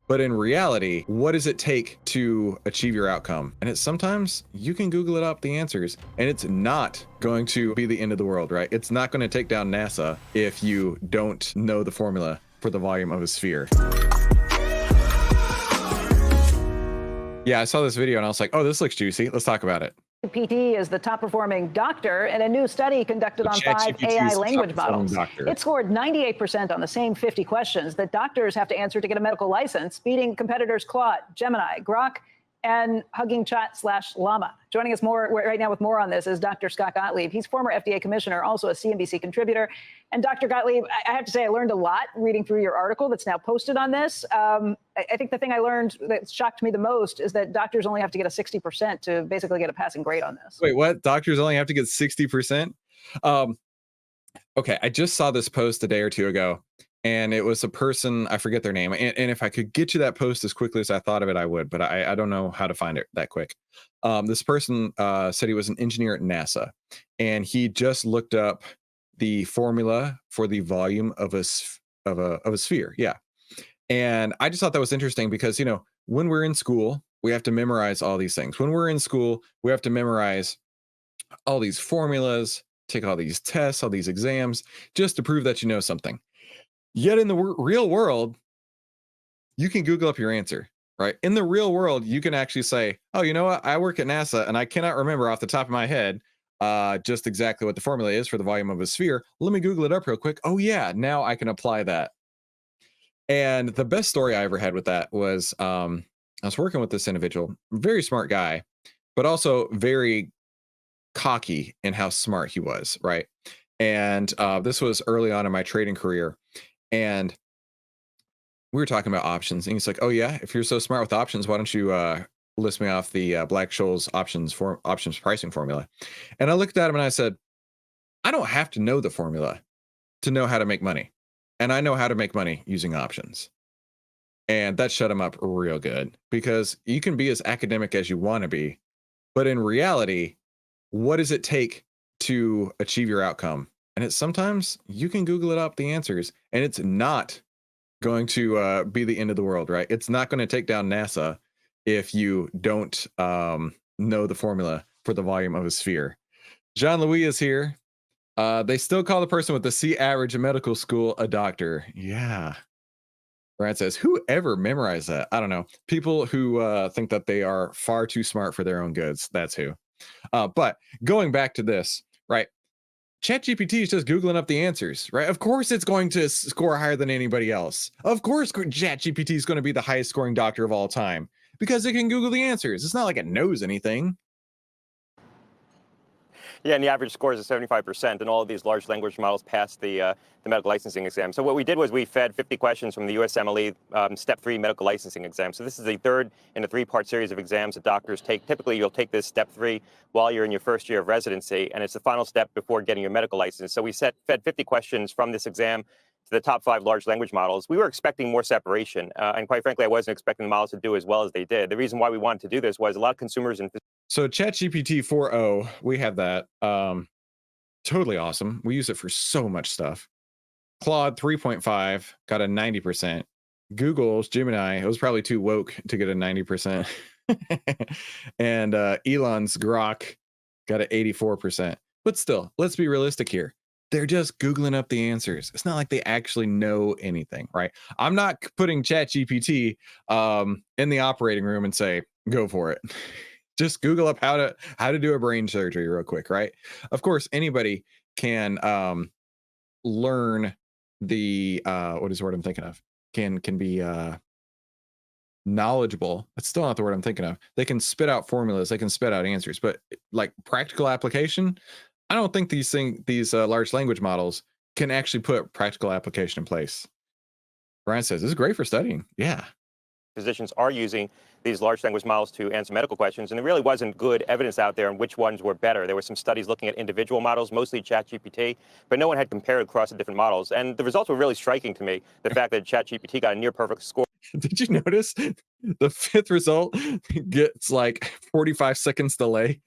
But in reality, what does it take to achieve your outcome? And it's sometimes you can Google it up, the answers, and it's not going to be the end of the world, right? It's not going to take down NASA if you don't know the formula for the volume of a sphere. Yeah, I saw this video and I was like, oh, this looks juicy. Let's talk about it. PT is the top performing doctor in a new study conducted on 5 AI language models. It scored 98% on the same 50 questions that doctors have to answer to get a medical license, beating competitors Claude, Gemini, Grok, and Hugging Chat / Llama. Joining us right now with more on this is Dr. Scott Gottlieb. He's former FDA Commissioner, also a CNBC contributor. And Dr. Gottlieb, I have to say I learned a lot reading through your article that's now posted on this. I think the thing I learned that shocked me the most is that doctors only have to get a 60% to basically get a passing grade on this. Wait, what? Doctors only have to get 60%? Okay, I just saw this post a day or two ago, and it was a person, I forget their name. And if I could get you that post as quickly as I thought of it, I would, but I don't know how to find it that quick. This person said he was an engineer at NASA, and he just looked up the formula for the volume of a sphere. Yeah. And I just thought that was interesting because, you know, when we're in school, we have to memorize all these things. When we're in school, we have to memorize all these formulas, take all these tests, all these exams, just to prove that you know something. Yet in the real world, you can Google up your answer, right? In the real world, you can actually say, oh, you know what? I work at NASA and I cannot remember off the top of my head just exactly what the formula is for the volume of a sphere. Let me Google it up real quick. Oh yeah, now I can apply that. And the best story I ever had with that was I was working with this individual, very smart guy, but also very cocky in how smart he was, right? And this was early on in my trading career. And we were talking about options. And he's like, oh, yeah, if you're so smart with options, why don't you list me off the Black-Scholes options pricing formula? And I looked at him and I said, I don't have to know the formula to know how to make money. And I know how to make money using options. And that shut him up real good, because you can be as academic as you want to be, but in reality, what does it take to achieve your outcome? And it's sometimes you can Google it up, the answers, and it's not going to be the end of the world, right? It's not going to take down NASA if you don't know the formula for the volume of a sphere. Jean-Louis is here. They still call the person with the C average in medical school a doctor. Yeah. Brad says, whoever memorized that? I don't know. People who think that they are far too smart for their own goods. That's who. But going back to this, right? ChatGPT is just Googling up the answers, right? Of course it's going to score higher than anybody else. Of course ChatGPT is going to be the highest scoring doctor of all time because it can Google the answers. It's not like it knows anything. Yeah, and the average score is 75%, and all of these large language models pass the medical licensing exam. So what we did was we fed 50 questions from the USMLE Step 3 medical licensing exam. So this is the third in a 3-part series of exams that doctors take. Typically, you'll take this Step 3 while you're in your first year of residency, and it's the final step before getting your medical license. So we fed 50 questions from this exam to the top 5 large language models. We were expecting more separation, and quite frankly, I wasn't expecting the models to do as well as they did. The reason why we wanted to do this was a lot of consumers and so ChatGPT 4.0, we have that. Totally awesome. We use it for so much stuff. Claude 3.5 got a 90%. Google's Gemini, it was probably too woke to get a 90%. And Elon's Grok got an 84%. But still, let's be realistic here. They're just Googling up the answers. It's not like they actually know anything, right? I'm not putting ChatGPT in the operating room and say, go for it. Just Google up how to do a brain surgery real quick, right? Of course, anybody can learn the what is the word I'm thinking of? Can be knowledgeable. That's still not the word I'm thinking of. They can spit out formulas, they can spit out answers, but like practical application, I don't think these large language models can actually put practical application in place. Brian says this is great for studying. Yeah. Physicians are using these large language models to answer medical questions, and there really wasn't good evidence out there on which ones were better. There were some studies looking at individual models, mostly ChatGPT, but no one had compared across the different models. And the results were really striking to me. The fact that ChatGPT got a near perfect score. Did you notice the 5th result gets like 45 seconds delay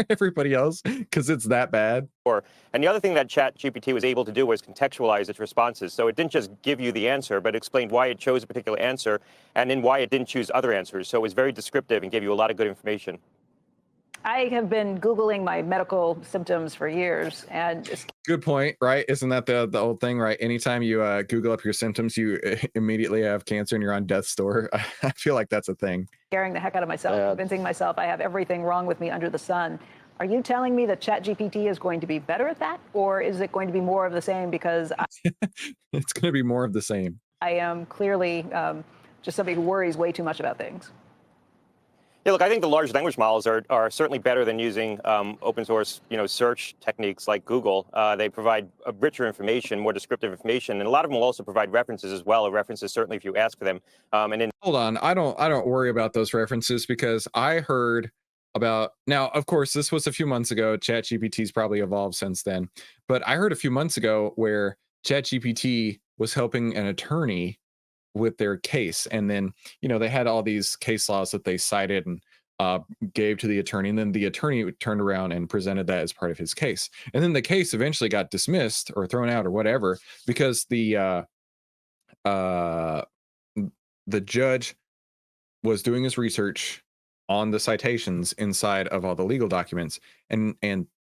everybody else because it's that bad. And the other thing that ChatGPT was able to do was contextualize its responses. So it didn't just give you the answer, but explained why it chose a particular answer and then why it didn't choose other answers. So it was very descriptive and gave you a lot of good information. I have been Googling my medical symptoms for years, and good point, right? Isn't that the old thing, right? Anytime you Google up your symptoms, you immediately have cancer and you're on death's door. I feel like that's a thing. Scaring the heck out of myself, convincing myself I have everything wrong with me under the sun. Are you telling me that ChatGPT is going to be better at that, or is it going to be more of the same? Because it's going to be more of the same. I am clearly just somebody who worries way too much about things. Yeah, look, I think the large language models are certainly better than using open source, search techniques like Google. They provide richer information, more descriptive information, and a lot of them will also provide references as well. References certainly if you ask for them. Hold on, I don't worry about those references because I heard about, now of course this was a few months ago. ChatGPT's probably evolved since then, but I heard a few months ago where ChatGPT was helping an attorney with their case, and then they had all these case laws that they cited and gave to the attorney, and then the attorney turned around and presented that as part of his case, and then the case eventually got dismissed or thrown out or whatever because the judge was doing his research on the citations inside of all the legal documents, and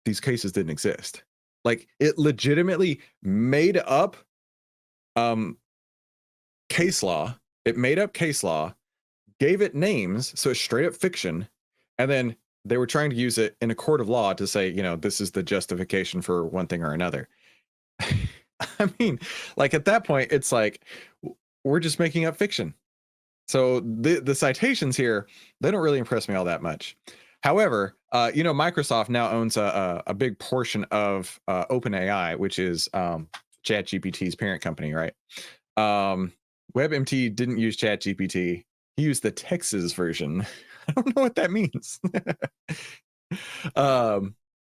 these cases didn't exist. Like, it legitimately made up case law. It made up case law, gave it names, so it's straight up fiction, and then they were trying to use it in a court of law to say, this is the justification for one thing or another. I mean, like, at that point, it's like, we're just making up fiction. So the citations here, they don't really impress me all that much. However, Microsoft now owns a big portion of OpenAI, which is ChatGPT's parent company, right? WebMT didn't use ChatGPT. He used the Texas version. I don't know what that means.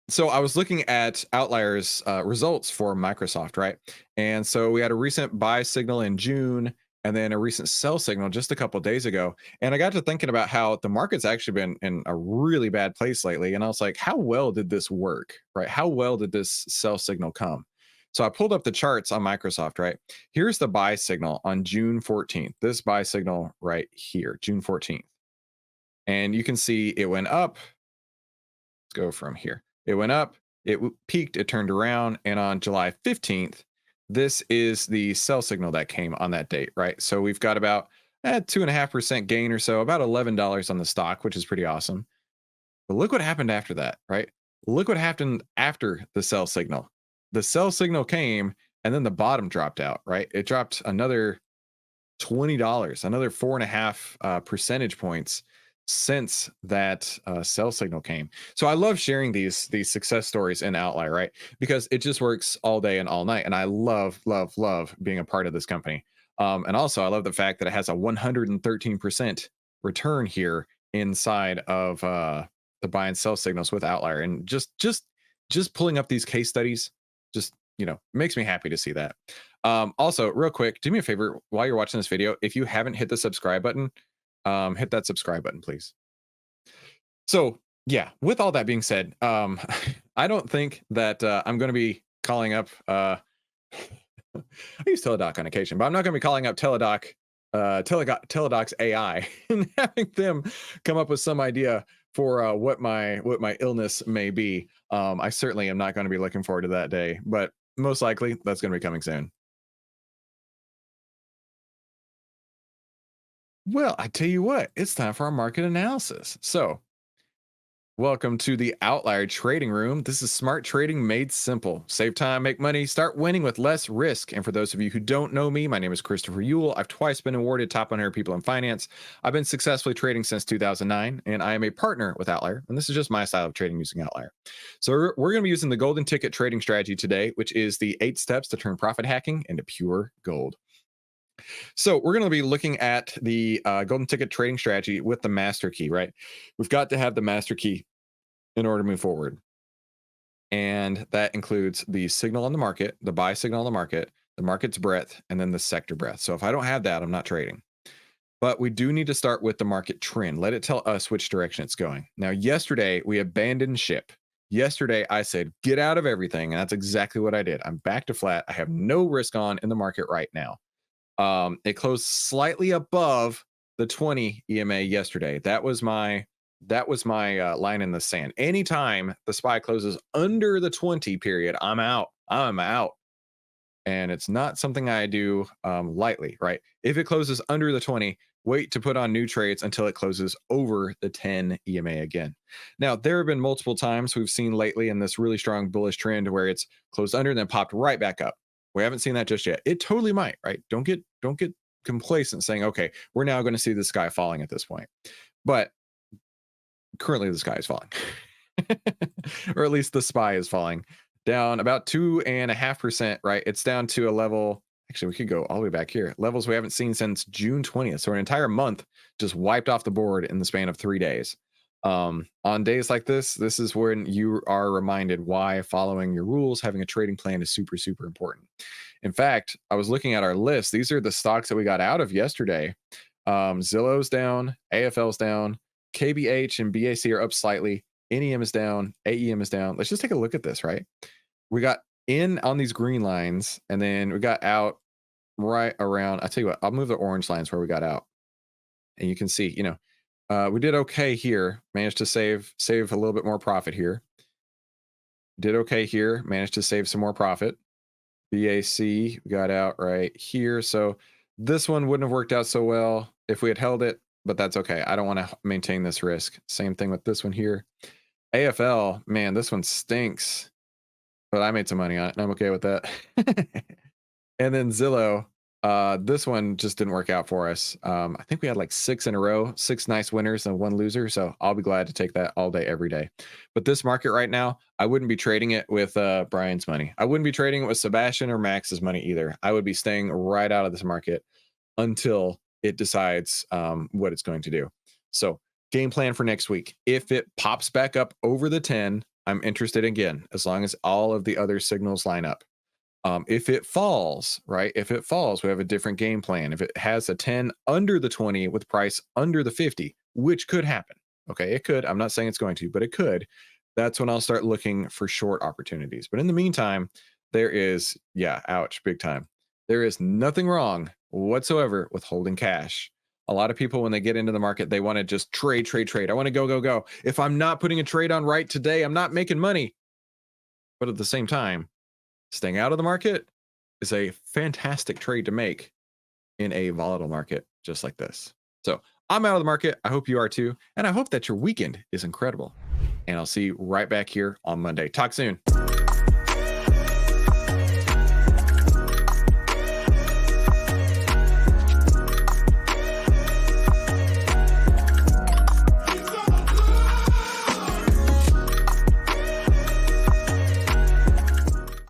So I was looking at OUTLYR's results for Microsoft, right? And so we had a recent buy signal in June, and then a recent sell signal just a couple of days ago. And I got to thinking about how the market's actually been in a really bad place lately. And I was like, how well did this work, right? How well did this sell signal come? So I pulled up the charts on Microsoft, right? Here's the buy signal on June 14th. This buy signal right here, June 14th. And you can see it went up. Let's go from here. It went up, it peaked, it turned around. And on July 15th, this is the sell signal that came on that date, right? So we've got about 2.5% gain or so, about $11 on the stock, which is pretty awesome. But look what happened after that, right? Look what happened after the sell signal. The sell signal came, and then the bottom dropped out, right? It dropped another $20, another 4.5 percentage points since that sell signal came. So I love sharing these success stories in OUTLYR, right? Because it just works all day and all night. And I love being a part of this company. And also I love the fact that it has a 113% return here inside of the buy and sell signals with OUTLYR. And just pulling up these case studies, just, makes me happy to see that. Also, real quick, do me a favor while you're watching this video. If you haven't hit the subscribe button, hit that subscribe button, please. So yeah, with all that being said, I don't think that I'm going to be calling up, I use Teledoc on occasion, but I'm not going to be calling up Teledoc's AI and having them come up with some idea for what my illness may be. I certainly am not going to be looking forward to that day, but most likely that's going to be coming soon. Well, I tell you what, it's time for our market analysis. So welcome to the OUTLYR trading room. This is smart trading made simple. Save time, make money, start winning with less risk. And for those of you who don't know me, my name is Christopher Uhl. I've twice been awarded top 100 people in finance. I've been successfully trading since 2009, and I am a partner with OUTLYR. And this is just my style of trading using OUTLYR. So we're going to be using the golden ticket trading strategy today, which is the 8 steps to turn profit hacking into pure gold. So we're going to be looking at the golden ticket trading strategy with the master key, right? We've got to have the master key in order to move forward. And that includes the signal on the market, the buy signal on the market's breadth, and then the sector breadth. So if I don't have that, I'm not trading. But we do need to start with the market trend. Let it tell us which direction it's going. Now, yesterday we abandoned ship. Yesterday I said, get out of everything. And that's exactly what I did. I'm back to flat. I have no risk on in the market right now. It closed slightly above the 20 EMA yesterday. That was my line in the sand. Anytime the SPY closes under the 20 period, I'm out. I'm out. And it's not something I do lightly, right? If it closes under the 20, wait to put on new trades until it closes over the 10 EMA again. Now, there have been multiple times we've seen lately in this really strong bullish trend where it's closed under and then popped right back up. We haven't seen that just yet. It totally might, right? Don't get complacent saying, okay, we're now going to see the sky falling at this point. But currently the sky is falling, or at least the SPY is falling down about 2.5%, right? It's down to a level. Actually, we could go all the way back here. Levels we haven't seen since June 20th. So an entire month just wiped off the board in the span of 3 days. On days like this is when you are reminded why following your rules, having a trading plan is super, super important. In fact, I was looking at our list. These are the stocks that we got out of yesterday. Zillow's down, AFL's down, KBH and BAC are up slightly. NEM is down, AEM is down. Let's just take a look at this, right? We got in on these green lines, and then we got out right around. I'll tell you what, I'll move the orange lines where we got out. And you can see, we did okay here, managed to save a little bit more profit here. Did okay here, managed to save some more profit. BAC got out right here. So this one wouldn't have worked out so well if we had held it, but that's okay. I don't want to maintain this risk. Same thing with this one here. AFL, man, this one stinks, but I made some money on it and I'm okay with that. And then Zillow, this one just didn't work out for us. I think we had like 6 in a row, 6 nice winners and 1 loser. So I'll be glad to take that all day, every day. But this market right now, I wouldn't be trading it with Brian's money. I wouldn't be trading it with Sebastian or Max's money either. I would be staying right out of this market until it decides what it's going to do. So game plan for next week. If it pops back up over the 10, I'm interested again, as long as all of the other signals line up. If it falls, right? If it falls, we have a different game plan. If it has a 10 under the 20 with price under the 50, which could happen. Okay, it could. I'm not saying it's going to, but it could. That's when I'll start looking for short opportunities. But in the meantime, there is, ouch, big time. There is nothing wrong whatsoever with holding cash. A lot of people, when they get into the market, they want to just trade. I want to go. If I'm not putting a trade on right today, I'm not making money. But at the same time, staying out of the market is a fantastic trade to make in a volatile market just like this. So I'm out of the market. I hope you are too. And I hope that your weekend is incredible. And I'll see you right back here on Monday. Talk soon.